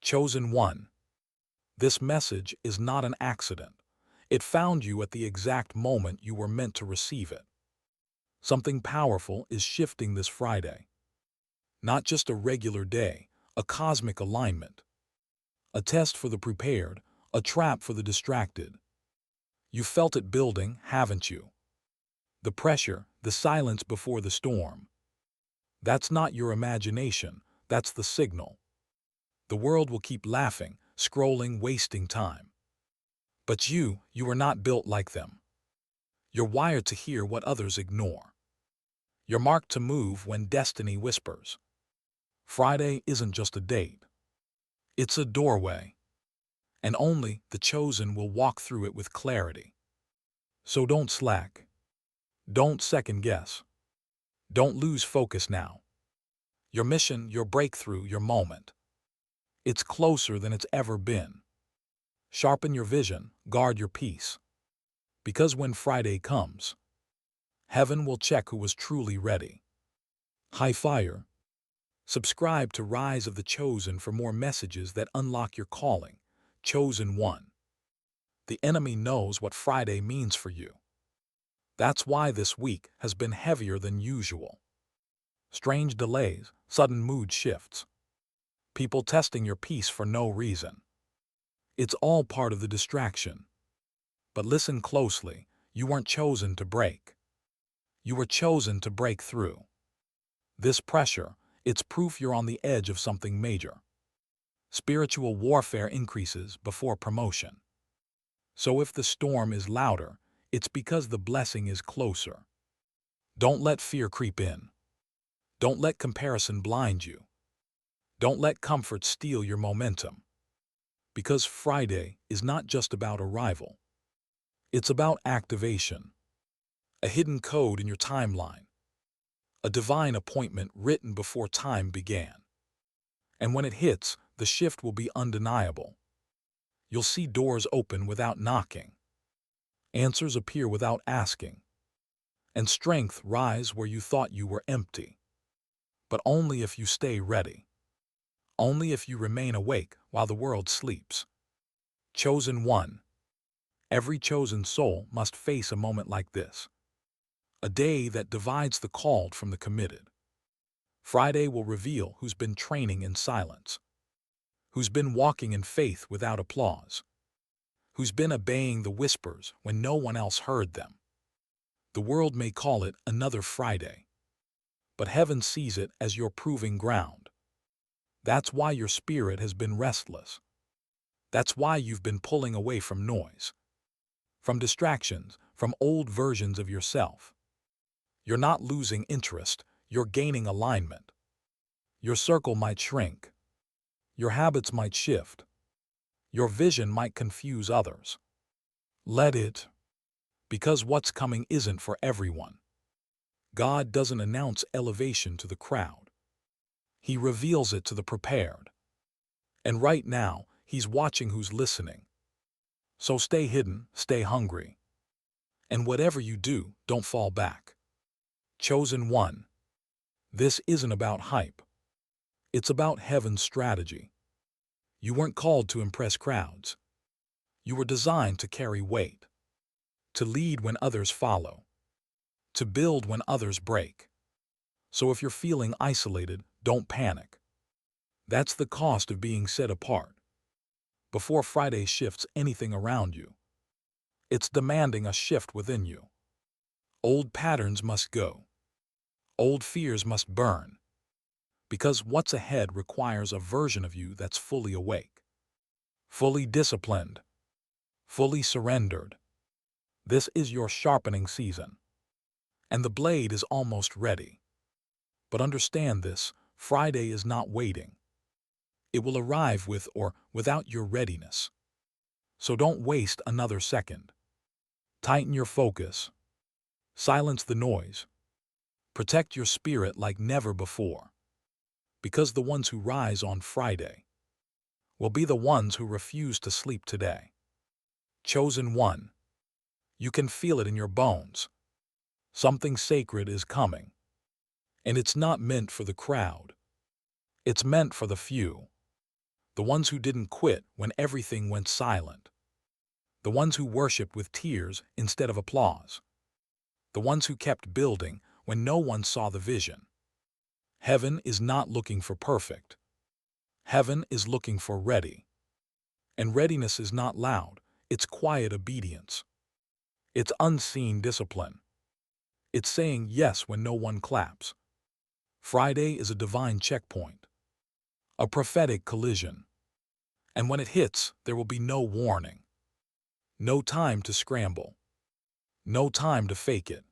Chosen one. This message is not an accident. It found you at the exact moment you were meant to receive it. Something powerful is shifting this Friday. Not just a regular day, a cosmic alignment. A test for the prepared, a trap for the distracted. You felt it building, haven't you? The pressure, the silence before the storm. That's not your imagination, that's the signal. The world will keep laughing, scrolling, wasting time. But you are not built like them. You're wired to hear what others ignore. You're marked to move when destiny whispers. Friday isn't just a date. It's a doorway. And only the chosen will walk through it with clarity. So don't slack. Don't second guess. Don't lose focus now. Your mission, your breakthrough, your moment. It's closer than it's ever been. Sharpen your vision, guard your peace. Because when Friday comes, heaven will check who was truly ready. High fire. Subscribe to Rise of the Chosen for more messages that unlock your calling. Chosen one. The enemy knows what Friday means for you. That's why this week has been heavier than usual. Strange delays, sudden mood shifts. People testing your peace for no reason. It's all part of the distraction. But listen closely, you weren't chosen to break. You were chosen to break through. This pressure, it's proof you're on the edge of something major. Spiritual warfare increases before promotion. So if the storm is louder, it's because the blessing is closer. Don't let fear creep in. Don't let comparison blind you. Don't let comfort steal your momentum. Because Friday is not just about arrival. It's about activation. A hidden code in your timeline. A divine appointment written before time began. And when it hits, the shift will be undeniable. You'll see doors open without knocking. Answers appear without asking. And strength rise where you thought you were empty. But only if you stay ready. Only if you remain awake while the world sleeps. Chosen one. Every chosen soul must face a moment like this. A day that divides the called from the committed. Friday will reveal who's been training in silence. Who's been walking in faith without applause. Who's been obeying the whispers when no one else heard them. The world may call it another Friday. But heaven sees it as your proving ground. That's why your spirit has been restless. That's why you've been pulling away from noise. From distractions, from old versions of yourself. You're not losing interest, you're gaining alignment. Your circle might shrink. Your habits might shift. Your vision might confuse others. Let it. Because what's coming isn't for everyone. God doesn't announce elevation to the crowd. He reveals it to the prepared. And right now, He's watching who's listening. So stay hidden, stay hungry. And whatever you do, don't fall back. Chosen one. This isn't about hype. It's about heaven's strategy. You weren't called to impress crowds. You were designed to carry weight. To lead when others follow. To build when others break. So if you're feeling isolated, don't panic. That's the cost of being set apart. Before Friday shifts anything around you, it's demanding a shift within you. Old patterns must go. Old fears must burn. Because what's ahead requires a version of you that's fully awake. Fully disciplined. Fully surrendered. This is your sharpening season. And the blade is almost ready. But understand this, Friday is not waiting. It will arrive with or without your readiness. So don't waste another second. Tighten your focus. Silence the noise. Protect your spirit like never before. Because the ones who rise on Friday will be the ones who refuse to sleep today. Chosen one. You can feel it in your bones. Something sacred is coming. And it's not meant for the crowd. It's meant for the few. The ones who didn't quit when everything went silent. The ones who worshiped with tears instead of applause. The ones who kept building when no one saw the vision. Heaven is not looking for perfect. Heaven is looking for ready. And readiness is not loud, it's quiet obedience. It's unseen discipline. It's saying yes when no one claps. Friday is a divine checkpoint, a prophetic collision. And when it hits, there will be no warning. No time to scramble. No time to fake it.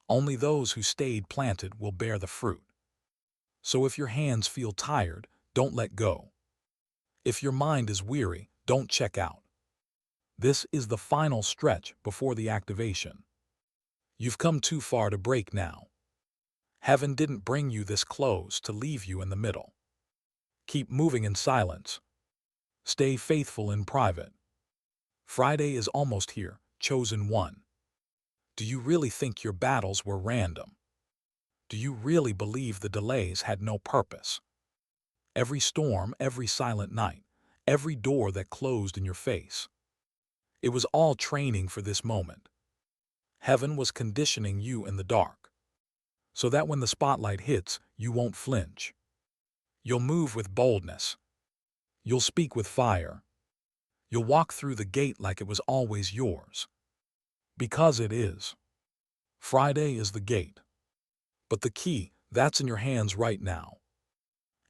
Only those who stayed planted will bear the fruit. So if your hands feel tired, don't let go. If your mind is weary, don't check out. This is the final stretch before the activation. You've come too far to break now. Heaven didn't bring you this close to leave you in the middle. Keep moving in silence. Stay faithful in private. Friday is almost here, chosen one. Do you really think your battles were random? Do you really believe the delays had no purpose? Every storm, every silent night, every door that closed in your face. It was all training for this moment. Heaven was conditioning you in the dark, so that when the spotlight hits, you won't flinch. You'll move with boldness. You'll speak with fire. You'll walk through the gate like it was always yours. Because it is. Friday is the gate. But the key, that's in your hands right now.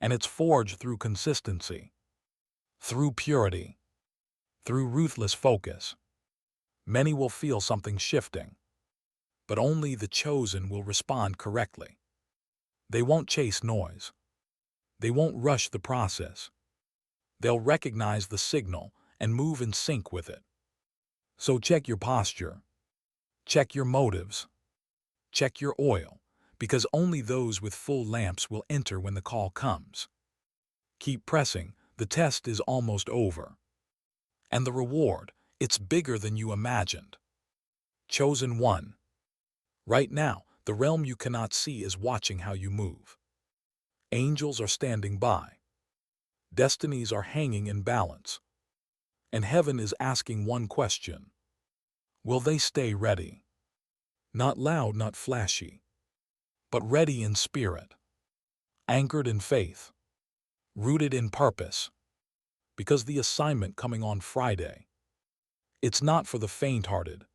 And it's forged through consistency, through purity, through ruthless focus. Many will feel something shifting, but only the chosen will respond correctly. They won't chase noise. They won't rush the process. They'll recognize the signal and move in sync with it. So check your posture. Check your motives. Check your oil, because only those with full lamps will enter when the call comes. Keep pressing, the test is almost over. And the reward, it's bigger than you imagined. Chosen one. Right now, the realm you cannot see is watching how you move. Angels are standing by. Destinies are hanging in balance. And heaven is asking one question. Will they stay ready? Not loud, not flashy, but ready in spirit, anchored in faith, rooted in purpose. Because the assignment coming on Friday, it's not for the faint-hearted.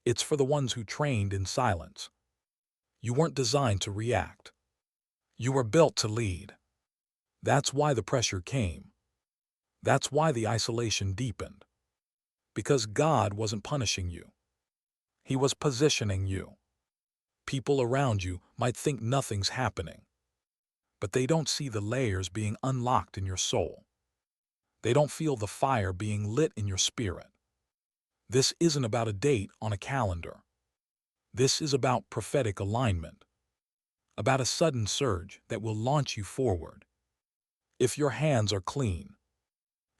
It's for the ones who trained in silence. You weren't designed to react. You were built to lead. That's why the pressure came. That's why the isolation deepened. Because God wasn't punishing you. He was positioning you. People around you might think nothing's happening, but they don't see the layers being unlocked in your soul. They don't feel the fire being lit in your spirit. This isn't about a date on a calendar. This is about prophetic alignment, about a sudden surge that will launch you forward. If your hands are clean,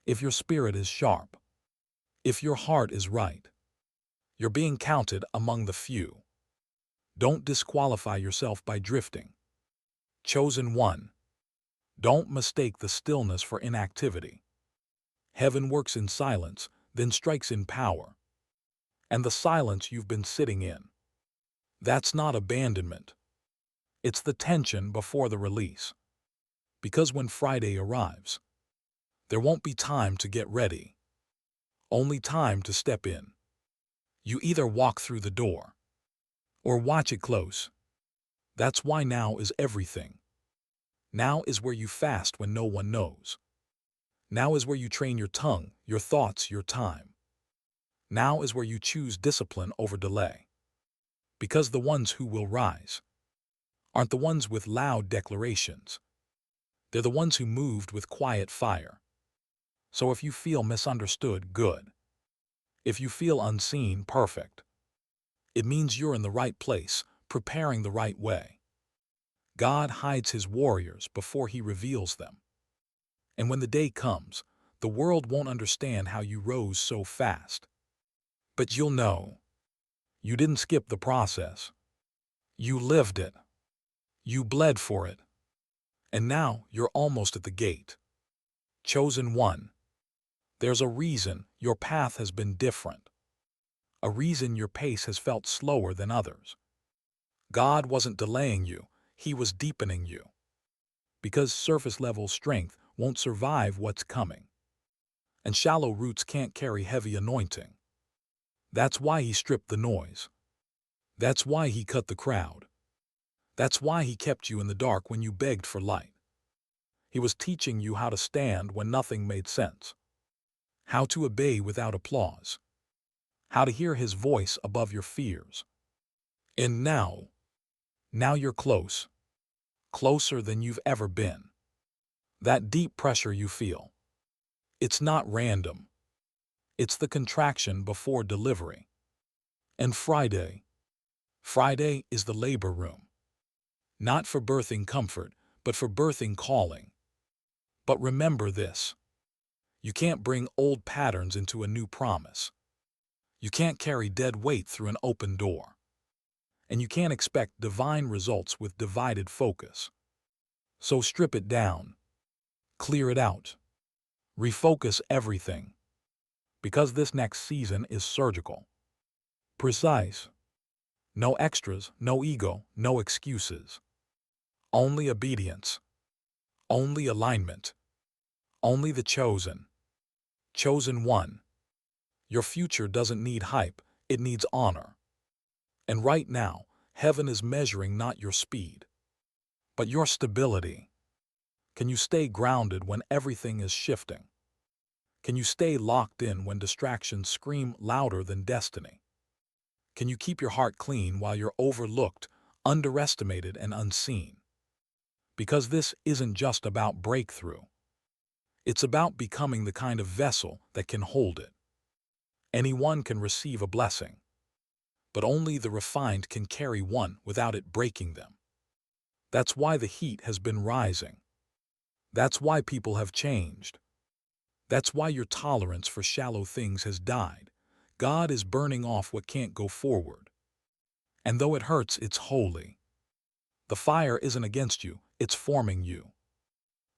if your spirit is sharp, if your heart is right, you're being counted among the few. Don't disqualify yourself by drifting. Chosen one. Don't mistake the stillness for inactivity. Heaven works in silence, then strikes in power. And the silence you've been sitting in, that's not abandonment. It's the tension before the release. Because when Friday arrives, there won't be time to get ready. Only time to step in. You either walk through the door or watch it close. That's why now is everything. Now is where you fast when no one knows. Now is where you train your tongue, your thoughts, your time. Now is where you choose discipline over delay. Because the ones who will rise aren't the ones with loud declarations. They're the ones who moved with quiet fire. So if you feel misunderstood, good. If you feel unseen, perfect. It means you're in the right place, preparing the right way. God hides his warriors before he reveals them. And when the day comes, the world won't understand how you rose so fast. But you'll know. You didn't skip the process. You lived it. You bled for it. And now you're almost at the gate. Chosen one. There's a reason your path has been different. A reason your pace has felt slower than others. God wasn't delaying you, He was deepening you. Because surface-level strength won't survive what's coming. And shallow roots can't carry heavy anointing. That's why He stripped the noise. That's why He cut the crowd. That's why He kept you in the dark when you begged for light. He was teaching you how to stand when nothing made sense. How to obey without applause. How to hear His voice above your fears. And now you're close. Closer than you've ever been. That deep pressure you feel. It's not random. It's the contraction before delivery. And Friday is the labor room. Not for birthing comfort, but for birthing calling. But remember this. You can't bring old patterns into a new promise. You can't carry dead weight through an open door. And you can't expect divine results with divided focus. So strip it down. Clear it out. Refocus everything. Because this next season is surgical. Precise. No extras, no ego, no excuses. Only obedience. Only alignment. Only the chosen. Chosen one. Your future doesn't need hype, it needs honor. And right now, heaven is measuring not your speed, but your stability. Can you stay grounded when everything is shifting? Can you stay locked in when distractions scream louder than destiny? Can you keep your heart clean while you're overlooked, underestimated, and unseen? Because this isn't just about breakthrough. It's about becoming the kind of vessel that can hold it. Anyone can receive a blessing, but only the refined can carry one without it breaking them. That's why the heat has been rising. That's why people have changed. That's why your tolerance for shallow things has died. God is burning off what can't go forward. And though it hurts, it's holy. The fire isn't against you, it's forming you.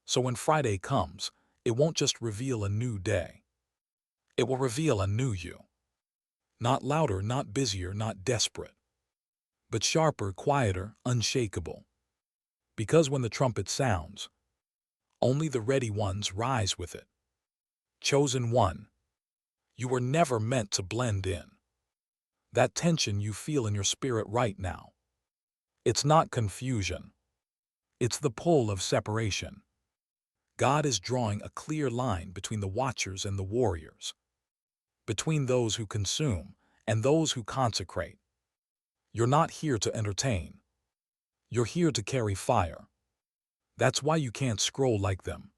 So when Friday comes, it won't just reveal a new day. It will reveal a new you. Not louder, not busier, not desperate. But sharper, quieter, unshakable. Because when the trumpet sounds, only the ready ones rise with it. Chosen one. You were never meant to blend in. That tension you feel in your spirit right now. It's not confusion. It's the pull of separation. God is drawing a clear line between the watchers and the warriors. Between those who consume and those who consecrate. You're not here to entertain. You're here to carry fire. That's why you can't scroll like them.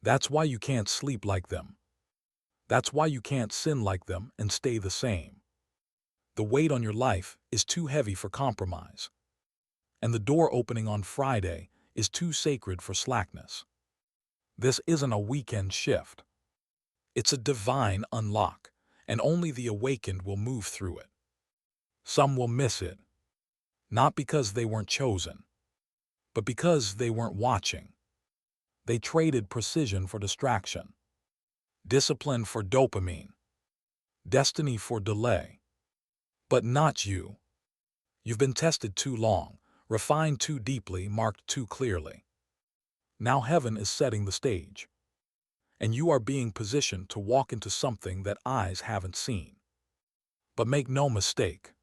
That's why you can't sleep like them. That's why you can't sin like them and stay the same. The weight on your life is too heavy for compromise. And the door opening on Friday is too sacred for slackness. This isn't a weekend shift. It's a divine unlock, and only the awakened will move through it. Some will miss it, not because they weren't chosen, but because they weren't watching. They traded precision for distraction, discipline for dopamine, destiny for delay. But not you. You've been tested too long, refined too deeply, marked too clearly. Now heaven is setting the stage, and you are being positioned to walk into something that eyes haven't seen. But make no mistake,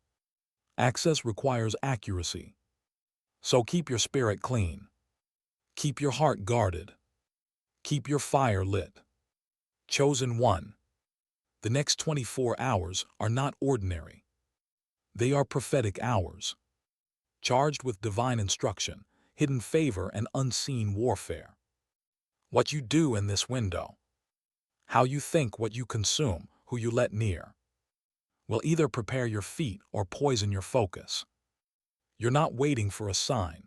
access requires accuracy. So keep your spirit clean. Keep your heart guarded. Keep your fire lit. Chosen one. The next 24 hours are not ordinary. They are prophetic hours, charged with divine instruction, hidden favor, and unseen warfare. What you do in this window, how you think, what you consume, who you let near, will either prepare your feet or poison your focus. You're not waiting for a sign.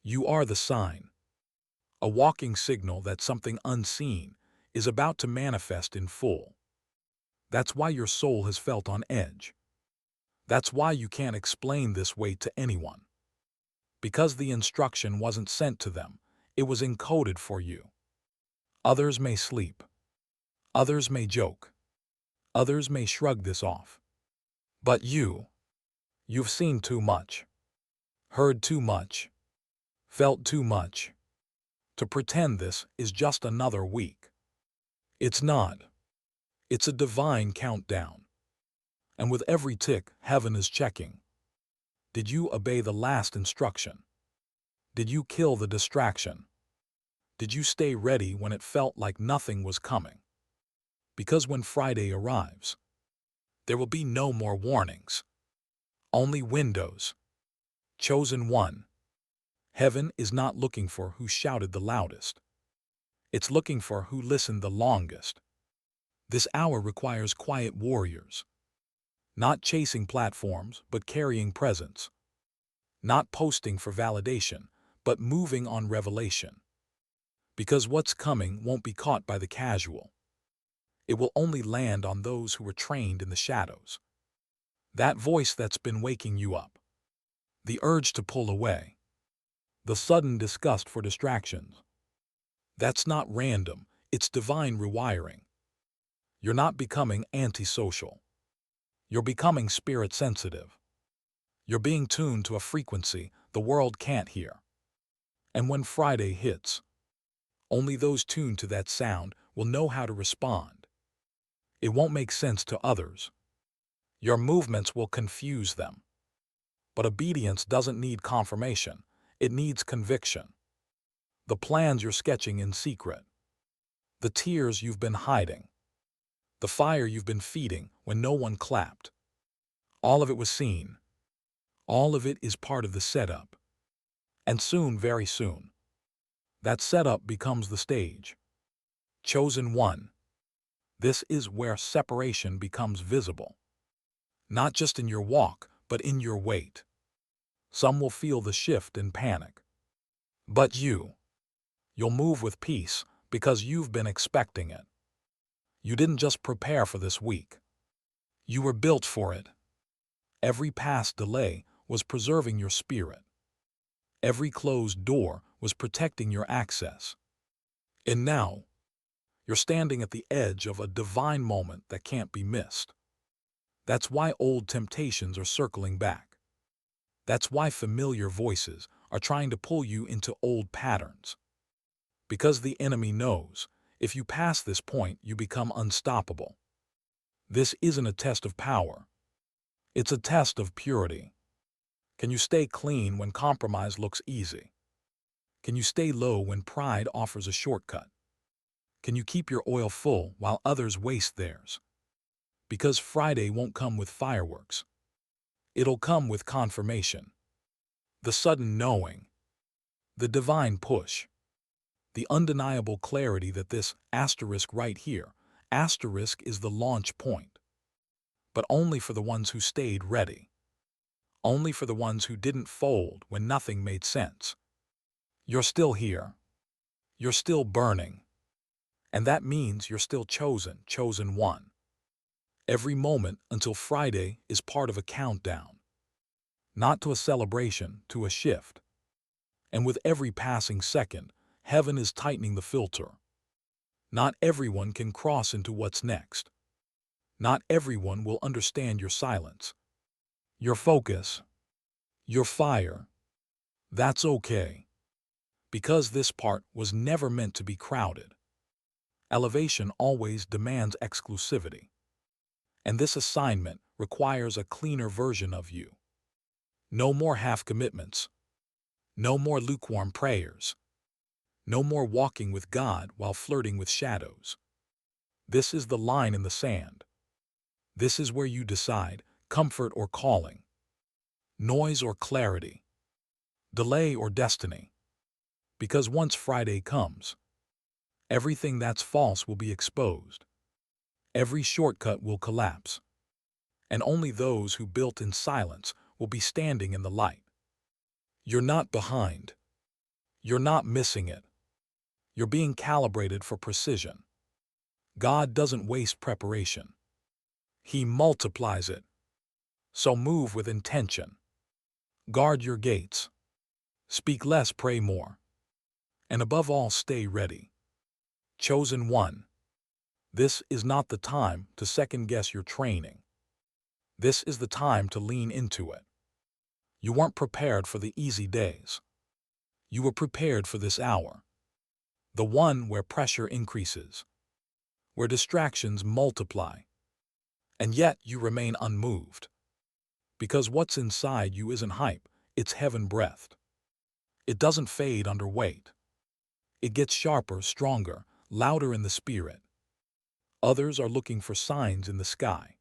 You are the sign. A walking signal that something unseen is about to manifest in full. That's why your soul has felt on edge. That's why you can't explain this weight to anyone. Because the instruction wasn't sent to them, it was encoded for you. Others may sleep. Others may joke. Others may shrug this off. But you've seen too much, heard too much, felt too much, to pretend this is just another week. It's not. It's a divine countdown. And with every tick, heaven is checking. Did you obey the last instruction? Did you kill the distraction? Did you stay ready when it felt like nothing was coming? Because when Friday arrives, there will be no more warnings. Only windows. Chosen one. Heaven is not looking for who shouted the loudest. It's looking for who listened the longest. This hour requires quiet warriors. Not chasing platforms, but carrying presence. Not posting for validation, but moving on revelation. Because what's coming won't be caught by the casual. It will only land on those who were trained in the shadows. That voice that's been waking you up. The urge to pull away. The sudden disgust for distractions. That's not random, it's divine rewiring. You're not becoming antisocial. You're becoming spirit-sensitive. You're being tuned to a frequency the world can't hear. And when Friday hits, only those tuned to that sound will know how to respond. It won't make sense to others. Your movements will confuse them. But obedience doesn't need confirmation. It needs conviction. The plans you're sketching in secret. The tears you've been hiding. The fire you've been feeding when no one clapped. All of it was seen. All of it is part of the setup. And soon, very soon, that setup becomes the stage. Chosen one. This is where separation becomes visible. Not just in your walk, but in your weight. Some will feel the shift and panic. But you'll move with peace because you've been expecting it. You didn't just prepare for this week. You were built for it. Every past delay was preserving your spirit. Every closed door was protecting your access. And now, you're standing at the edge of a divine moment that can't be missed. That's why old temptations are circling back. That's why familiar voices are trying to pull you into old patterns. Because the enemy knows, if you pass this point, you become unstoppable. This isn't a test of power. It's a test of purity. Can you stay clean when compromise looks easy? Can you stay low when pride offers a shortcut? Can you keep your oil full while others waste theirs? Because Friday won't come with fireworks. It'll come with confirmation. The sudden knowing. The divine push. The undeniable clarity that this asterisk right here, asterisk is the launch point. But only for the ones who stayed ready. Only for the ones who didn't fold when nothing made sense. You're still here. You're still burning. And that means you're still chosen one. Every moment until Friday is part of a countdown. Not to a celebration, to a shift. And with every passing second, heaven is tightening the filter. Not everyone can cross into what's next. Not everyone will understand your silence. Your focus. Your fire. That's okay. Because this part was never meant to be crowded. Elevation always demands exclusivity. And this assignment requires a cleaner version of you. No more half commitments. No more lukewarm prayers. No more walking with God while flirting with shadows. This is the line in the sand. This is where you decide comfort or calling, noise or clarity, delay or destiny. Because once Friday comes, everything that's false will be exposed. Every shortcut will collapse. And only those who built in silence will be standing in the light. You're not behind. You're not missing it. You're being calibrated for precision. God doesn't waste preparation. He multiplies it. So move with intention. Guard your gates. Speak less, pray more. And above all, stay ready. Chosen one. This is not the time to second-guess your training. This is the time to lean into it. You weren't prepared for the easy days. You were prepared for this hour. The one where pressure increases, where distractions multiply, and yet you remain unmoved. Because what's inside you isn't hype, it's heaven-breathed. It doesn't fade under weight. It gets sharper, stronger, louder in the spirit. Others are looking for signs in the sky.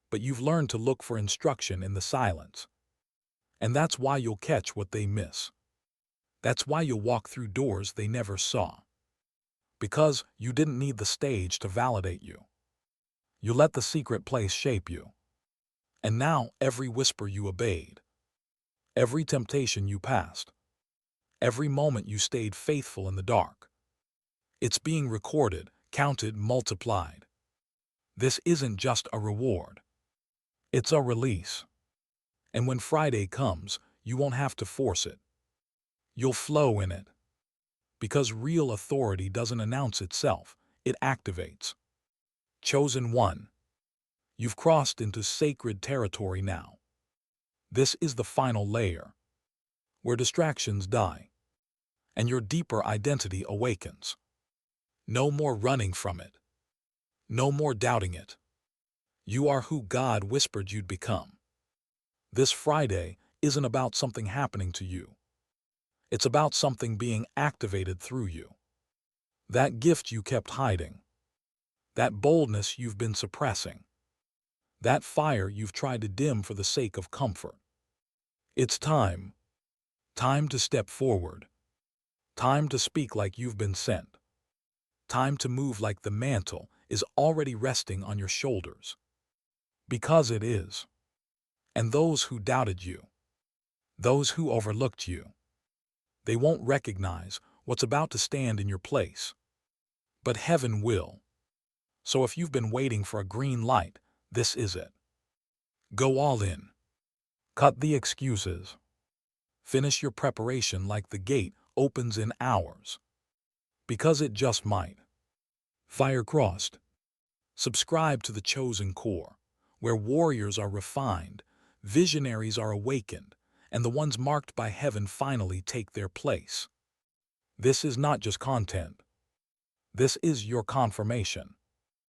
But you've learned to look for instruction in the silence. And that's why you'll catch what they miss. That's why you'll walk through doors they never saw. Because you didn't need the stage to validate you. You let the secret place shape you. And now every whisper you obeyed, every temptation you passed, every moment you stayed faithful in the dark, it's being recorded, counted, multiplied. This isn't just a reward. It's a release. And when Friday comes, you won't have to force it. You'll flow in it. Because real authority doesn't announce itself, it activates. Chosen one. You've crossed into sacred territory now. This is the final layer, where distractions die, and your deeper identity awakens. No more running from it. No more doubting it. You are who God whispered you'd become. This Friday isn't about something happening to you. It's about something being activated through you. That gift you kept hiding. That boldness you've been suppressing. That fire you've tried to dim for the sake of comfort. It's time. Time to step forward. Time to speak like you've been sent. Time to move like the mantle is already resting on your shoulders. Because it is. And those who doubted you, those who overlooked you, they won't recognize what's about to stand in your place. But heaven will. So if you've been waiting for a green light, this is it. Go all in. Cut the excuses. Finish your preparation like the gate opens in hours. Because it just might. Fire crossed. Subscribe to the Chosen Core, where warriors are refined, visionaries are awakened, and the ones marked by heaven finally take their place. This is not just content. This is your confirmation.